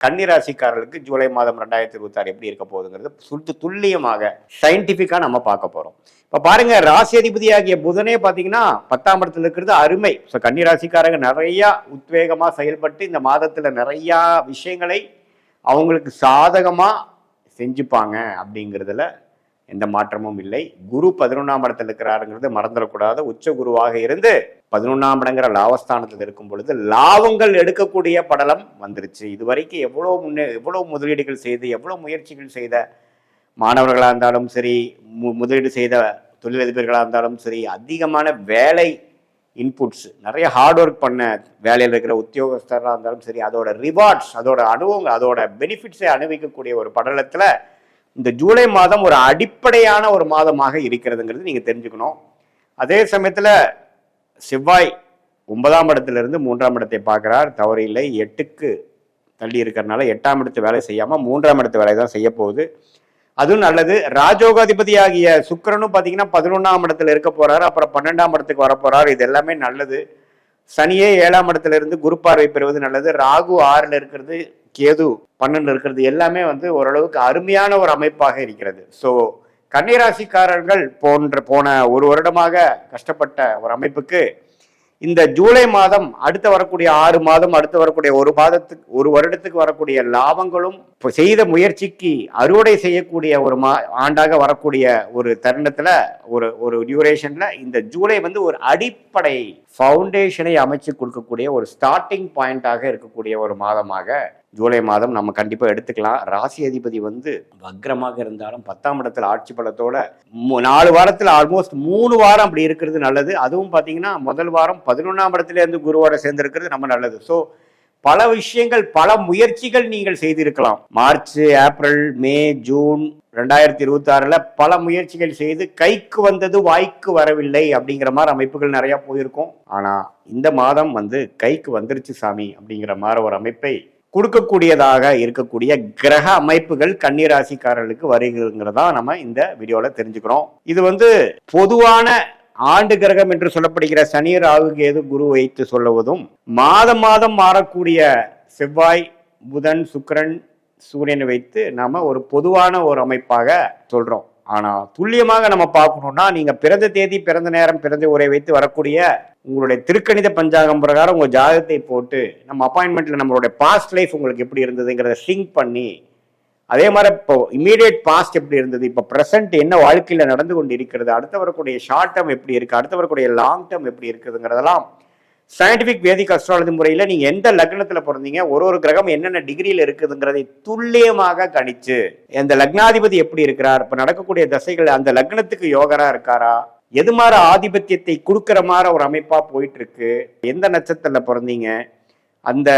கன்னிராசிக்காரர்களுக்கு ஜூலை மாதம் 2026 எப்படி இருக்க போகுதுங்கிறது துல்லியமாக சயின்டிபிக்கா நம்ம பார்க்க போறோம். இப்ப பாருங்க, ராசி அதிபதியாகிய புதனே பாத்தீங்கன்னா 10ஆம் இடத்துல இருக்கிறது அருமை. கன்னிராசிக்காரங்க நிறைய உத்வேகமா செயல்பட்டு இந்த மாதத்துல நிறைய விஷயங்களை அவங்களுக்கு சாதகமா செஞ்சுப்பாங்க அப்படிங்கிறதுல எந்த மாற்றமும் இல்லை. குரு 11ஆம் இடத்துல இருக்கிறாருங்கிறது மறந்துடக்கூடாது. உச்ச குருவாக இருந்து 11ஆம் இடங்கிற லாபஸ்தானத்தில் இருக்கும் பொழுது லாபங்கள் எடுக்கக்கூடிய படலம் வந்துருச்சு. இதுவரைக்கும் எவ்வளவு முதலீடுகள் செய்து எவ்வளவு முயற்சிகள் செய்த மாணவர்களாக இருந்தாலும் சரி, முதலீடு செய்த தொழிலதிபர்களாக இருந்தாலும் சரி, அதிகமான வேலை இன்புட்ஸ், நிறைய ஹார்ட் ஒர்க் பண்ண வேலையில் இருக்கிற உத்தியோகஸ்தராக இருந்தாலும் சரி, அதோட ரிவார்ட்ஸ், அதோட அனுபவங்கள், அதோட பெனிஃபிட்ஸை அனுபவிக்கக்கூடிய ஒரு படலத்தில் இந்த ஜூலை மாதம் ஒரு அடிப்படையான ஒரு மாதமாக இருக்கிறதுங்கிறது நீங்கள் தெரிஞ்சுக்கணும். அதே சமயத்தில் செவ்வாய் 9ஆம் இடத்திலிருந்து 3ஆம் இடத்தை பார்க்குறார், தவறு இல்லை. 8க்கு தள்ளி இருக்கிறதுனால 8ஆம் இடத்து வேலை செய்யாமல் 3ஆம் இடத்து வேலை தான் செய்ய போகுது. அதுவும் நல்லது. ராஜோகாதிபதி ஆகிய சுக்கிரனும் பார்த்தீங்கன்னா 11ஆம் இடத்துல இருக்க போறாரு, அப்புறம் 12ஆம் இடத்துக்கு வர போறாரு. இது எல்லாமே நல்லது. சனியே 7ஆம் இடத்துல இருந்து குரு பார்வை பெறுவது நல்லது. ராகு 6ல் இருக்கிறது, கேது 12 இருக்கிறது, எல்லாமே ஓரளவுக்கு அருமையான ஒரு அமைப்பாக இருக்கிறது. ஸோ கன்னிராசிக்காரர்கள் போன ஒரு வருடமாக கஷ்டப்பட்ட ஒரு அமைப்புக்கு இந்த ஜூலை மாதம், அடுத்து வரக்கூடிய 6 மாதம், அடுத்து வரக்கூடிய ஒரு வருடத்துக்கு வரக்கூடிய லாபங்களும் செய்த முயற்சிக்கு அறுவடை செய்யக்கூடிய ஒரு ஆண்டாக வரக்கூடிய ஒரு தருணத்துல ஒரு டியூரேஷன்ல இந்த ஜூலை ஒரு அடிப்படை ஃபவுண்டேஷனை அமைச்சு கொடுக்கக்கூடிய ஒரு ஸ்டார்டிங் பாயிண்டாக இருக்கக்கூடிய ஒரு மாதமாக ஜூலை மாதம் நம்ம கண்டிப்பா எடுத்துக்கலாம். ராசி அதிபதி வக்ரமாக இருந்தாலும் 10ஆம் இடத்துல ஆட்சி பலத்தோட 4 வாரத்துல ஆல்மோஸ்ட் 3 வாரம் அப்படி இருக்கிறது நல்லது. அதுவும் பாத்தீங்கன்னா முதல் வாரம் 11ஆம் இடத்துல இருந்து குருவோட சேர்ந்து இருக்கிறது நம்ம நல்லது. ஸோ பல விஷயங்கள், பல முயற்சிகள் நீங்கள் செய்திருக்கலாம். மார்ச், ஏப்ரல், மே, ஜூன் 2026 பல முயற்சிகள் செய்து கைக்கு வந்தது வாய்க்கு வரவில்லை அப்படிங்கிற மாதிரி அமைப்புகள் நிறைய போயிருக்கும். ஆனா இந்த மாதம் கைக்கு வந்துருச்சு சாமி அப்படிங்கிற மாதிரி ஒரு அமைப்பை கொடுக்கக்கூடியதாக இருக்கக்கூடிய கிரக அமைப்புகள் கன்னிராசிக்காரர்களுக்கு வருகிறதா நம்ம இந்த வீடியோல தெரிஞ்சுக்கிறோம். இது பொதுவான ஆண்டு கிரகம் என்று சொல்லப்படுகிற சனி, ராகு, கேது, குரு வைத்து சொல்லுவதும், மாதம் மாறக்கூடிய செவ்வாய், புதன், சுக்கிரன், சூரியனை வைத்து நாம ஒரு பொதுவான ஒரு அமைப்பாக சொல்றோம். ஆனா துல்லியமாக நம்ம பார்க்கணும்னா, நீங்க பிறந்த தேதி, பிறந்த நேரம், பிறந்த உரை வைத்து வரக்கூடிய உங்களுடைய திருக்கணித பஞ்சாங்கம் பிரகாரம் உங்க ஜாதகத்தை போட்டு நம்ம அப்பாயின்மெண்ட்ல நம்மளுடைய பாஸ்ட் லைஃப் உங்களுக்கு எப்படி இருந்ததுங்கிறத சிங்க் பண்ணி, அதே மாதிரி இப்போ இமீடியட் பாஸ்ட் எப்படி இருந்தது, இப்போ ப்ரெசென்ட் என்ன வாழ்க்கையில நடந்து கொண்டு இருக்கிறது, அடுத்து வரக்கூடிய ஷார்ட் டேர்ம் எப்படி இருக்கு, அடுத்து வரக்கூடிய லாங் டேர்ம் எப்படி இருக்குதுங்கிறதெல்லாம் சயின்டிபிக் வேதிக் அஸ்ட்ராலஜி முறையில நீங்க எந்த லக்னத்துல பிறந்தீங்க, ஒரு கிரகம் என்னென்ன டிகிரியில இருக்குதுங்கிறதை துல்லியமாக கணிச்சு, எந்த லக்னாதிபதி எப்படி இருக்கிறார், இப்ப நடக்கக்கூடிய தசைகள் அந்த லக்னத்துக்கு யோகரா இருக்காரா, எது மாதிரி ஆதிபத்தியத்தை கொடுக்கிற மாதிரி ஒரு அமைப்பா போயிட்டு இருக்கு, எந்த நட்சத்திரத்துல பிறந்தீங்க, அந்த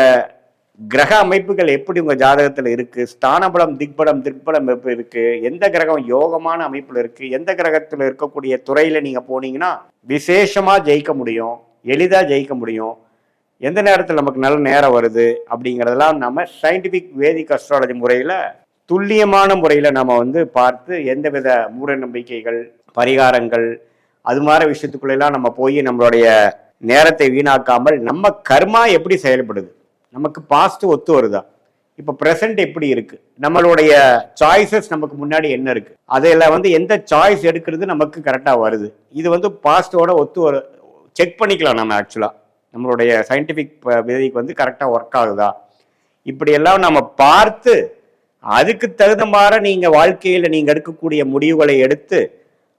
கிரக அமைப்புகள் எப்படி உங்க ஜாதகத்துல இருக்கு, ஸ்தானபலம், திக்பலம் எப்படி இருக்கு, எந்த கிரகம் யோகமான அமைப்புல இருக்கு, எந்த கிரகத்துல இருக்கக்கூடிய துறையில நீங்க போனீங்கன்னா விசேஷமா ஜெயிக்க முடியும், எளிதா ஜெயிக்க முடியும், எந்த நேரத்தில் நமக்கு நல்ல நேரம் வருது அப்படிங்கிறதெல்லாம் நம்ம சயின்டிபிக் வேதிக் அஸ்ட்ராலஜி முறையில துல்லியமான முறையில நம்ம பார்த்து எந்தவித மூட நம்பிக்கைகள், பரிகாரங்கள், அது மாதிரி விஷயத்துக்குள்ளெல்லாம் நம்ம போய் நம்மளுடைய நேரத்தை வீணாக்காமல் நம்ம கர்மா எப்படி செயல்படுது, நமக்கு பாஸ்ட் ஒத்து வருதா, இப்ப பிரசன்ட் எப்படி இருக்கு, நம்மளுடைய சாய்ஸஸ் நமக்கு முன்னாடி என்ன இருக்கு, அதெல்லாம் எந்த சாய்ஸ் எடுக்கிறது நமக்கு கரெக்டா வருது, இது பாஸ்டோட ஒத்து செக் பண்ணிக்கலாம். நம்ம ஆக்சுவலா நம்மளுடைய சயின்டிபிக் வேதிக்கு கரெக்டா ஒர்க் ஆகுதா, இப்படி எல்லாம் நம்ம பார்த்து அதுக்கு தகுந்த மாதிரி நீங்க வாழ்க்கையில நீங்க எடுக்கக்கூடிய முடிவுகளை எடுத்து,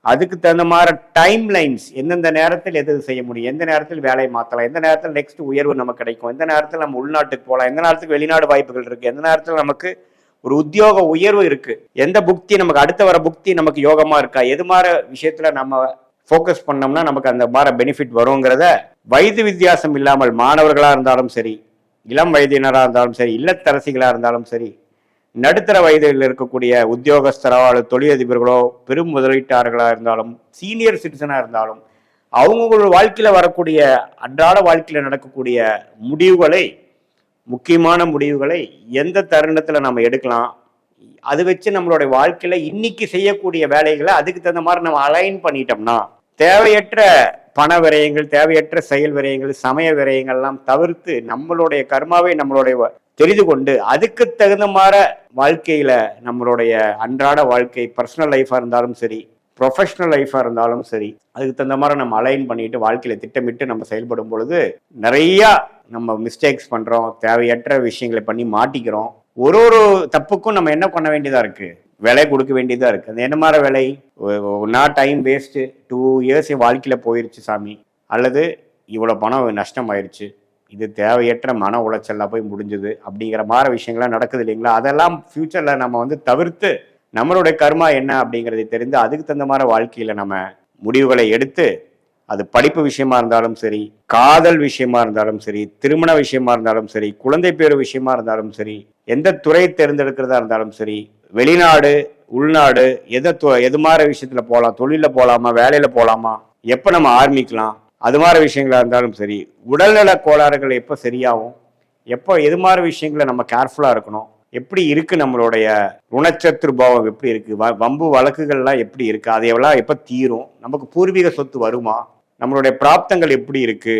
அதுக்கு தகுந்த மாதிரி டைம் லைன்ஸ், எந்தெந்த நேரத்தில் எது செய்ய முடியும், எந்த நேரத்தில் வேலையை மாற்றலாம், எந்த நேரத்தில் நெக்ஸ்ட் உயர்வு நமக்கு கிடைக்கும், எந்த நேரத்தில் நம்ம உள்நாட்டுக்கு போகலாம், எந்த நேரத்துக்கு வெளிநாடு வாய்ப்புகள் இருக்கு, எந்த நேரத்தில் நமக்கு ஒரு உத்தியோக உயர்வு இருக்கு, எந்த புக்தி நமக்கு அடுத்த வர புக்தி நமக்கு யோகமா இருக்கா, எது மாதிரி விஷயத்துல நம்ம ஃபோக்கஸ் பண்ணோம்னா நமக்கு அந்த மாதிரி பெனிஃபிட் வருங்கிறத வயது வித்தியாசம் இல்லாமல் மாணவர்களா இருந்தாலும் சரி, இளம் வயதினராக இருந்தாலும் சரி, இல்லத்தரசிகளா இருந்தாலும் சரி, நடுத்தர வயதில் இருக்கக்கூடிய உத்தியோகஸ்தரோ அல்லது தொழிலதிபர்களோ, பெரும் முதலீட்டாளர்களா இருந்தாலும், சீனியர் சிட்டிசனா இருந்தாலும், அவங்களோட வாழ்க்கையில வரக்கூடிய அன்றாட வாழ்க்கையில நடக்கக்கூடிய முடிவுகளை, முக்கியமான முடிவுகளை எந்த தருணத்துல நம்ம எடுக்கலாம், அது வச்சு நம்மளுடைய வாழ்க்கையில இன்னைக்கு செய்யக்கூடிய வேலைகளை அதுக்கு தகுந்த மாதிரி நம்ம அலைன் பண்ணிட்டோம்னா தேவையற்ற பண விரயங்கள், தேவையற்ற செயல் விரயங்கள், சமய விரயங்கள் எல்லாம் தவிர்த்து நம்மளுடைய கர்மாவை நம்மளுடைய தெரிந்து கொண்டு அதுக்கு தகுந்த மாதிரி வாழ்க்கையில நம்மளுடைய அன்றாட வாழ்க்கை பர்சனல் லைஃபா இருந்தாலும் சரி, ப்ரொஃபஷனல் லைஃபா இருந்தாலும் சரி, அதுக்கு தகுந்த மாதிரி நம்ம அலைன் பண்ணிட்டு வாழ்க்கையில திட்டமிட்டு நம்ம செயல்படும் பொழுது நிறைய நம்ம மிஸ்டேக்ஸ் பண்றோம், தேவையற்ற விஷயங்களை பண்ணி மாட்டிக்கிறோம். ஒரு ஒரு தப்புக்கும் நம்ம என்ன பண்ண வேண்டியதா இருக்கு, விலை கொடுக்க வேண்டியதா இருக்கு. அது என்ன மாதிரி விலை? நான் டைம் வேஸ்ட் 2 இயர்ஸ் என் வாழ்க்கையில போயிருச்சு சாமி, அல்லது இவ்வளவு பணம் நஷ்டம் ஆயிடுச்சு, இது தேவையற்ற மன உளைச்சல்ல போய் முடிஞ்சது அப்படிங்கிற மாதிரி விஷயங்கள்லாம் நடக்குது இல்லைங்களா? அதெல்லாம் ஃபியூச்சர்ல நம்ம தவிர்த்து நம்மளுடைய கர்மா என்ன அப்படிங்கிறதை தெரிந்து அதுக்கு தகுந்த மாதிரி வாழ்க்கையில நம்ம முடிவுகளை எடுத்து, அது படிப்பு விஷயமா இருந்தாலும் சரி, காதல் விஷயமா இருந்தாலும் சரி, திருமண விஷயமா இருந்தாலும் சரி, குழந்தை பேரு விஷயமா இருந்தாலும் சரி, எந்த துறை தேர்ந்தெடுக்கிறதா இருந்தாலும் சரி, வெளிநாடு உள்நாடு எது மாதிரி விஷயத்துல போகலாம், தொழில போகலாமா, வேலையில போகலாமா, எப்ப நம்ம ஆரம்பிக்கலாம், அது மாதிரி விஷயங்களா இருந்தாலும் சரி, உடல்நல கோளாறுகள் எப்போ சரியாகும், எப்போ எது மாதிரி விஷயங்களை நம்ம கேர்ஃபுல்லா இருக்கணும், எப்படி இருக்கு நம்மளுடைய குணச்சத்துருபாவம் எப்படி இருக்கு, வம்பு வழக்குகள்லாம் எப்படி இருக்கு, அதையெல்லாம் எப்போ தீரும், நமக்கு பூர்வீக சொத்து வருமா, நம்மளுடைய பிராப்தங்கள் எப்படி இருக்கு,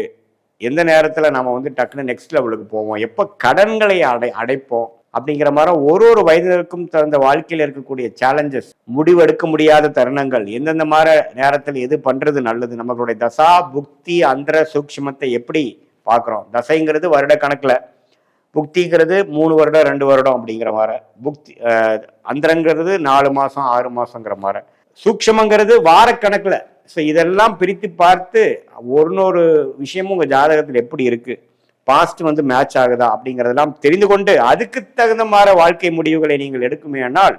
எந்த நேரத்தில் நம்ம டக்குன்னு நெக்ஸ்ட் லெவலுக்கு போவோம், எப்போ கடன்களை அடைப்போம் அப்படிங்கிற மாதிரி ஒரு ஒரு வயதிற்கும் தகுந்த வாழ்க்கையில் இருக்கக்கூடிய சேலஞ்சஸ், முடிவெடுக்க முடியாத தருணங்கள், எந்தெந்த மாதிரி நேரத்தில் எது பண்றது நல்லது, நம்மளுடைய தசா புக்தி அந்தர சூக்ஷ்மத்தை எப்படி பார்க்குறோம். தசைங்கிறது வருட கணக்கில், புக்திங்கிறது 3 வருடம் 2 வருடம் அப்படிங்கிற மாதிரி, புக்தி அந்தரங்கிறது 4 மாதம் 6 மாதங்கிற மாதிரி, சூக்ஷமங்கிறது வாரக்கணக்கில். ஸோ இதெல்லாம் பிரித்து பார்த்து ஒரு விஷயமும் உங்கள் ஜாதகத்தில் எப்படி இருக்கு, பாஸ்ட் மேட்ச் ஆகுதா அப்படிங்கிறதெல்லாம் தெரிந்து கொண்டு அதுக்கு தகுந்த மாதிரி வாழ்க்கை முடிவுகளை நீங்கள் எடுக்குமே ஆனால்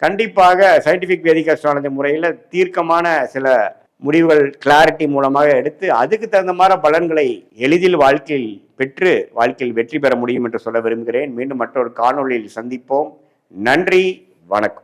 கண்டிப்பாக சயின்டிபிக் வேதிக் அஸ்ட்ராலஜி முறையில் தீர்க்கமான சில முடிவுகள் கிளாரிட்டி மூலமாக எடுத்து அதுக்கு தகுந்த மாதிரி பலன்களை எளிதில் வாழ்க்கையில் பெற்று வாழ்க்கையில் வெற்றி பெற முடியும் என்று சொல்ல விரும்புகிறேன். மீண்டும் மற்றொரு காணொளியில் சந்திப்போம். நன்றி, வணக்கம்.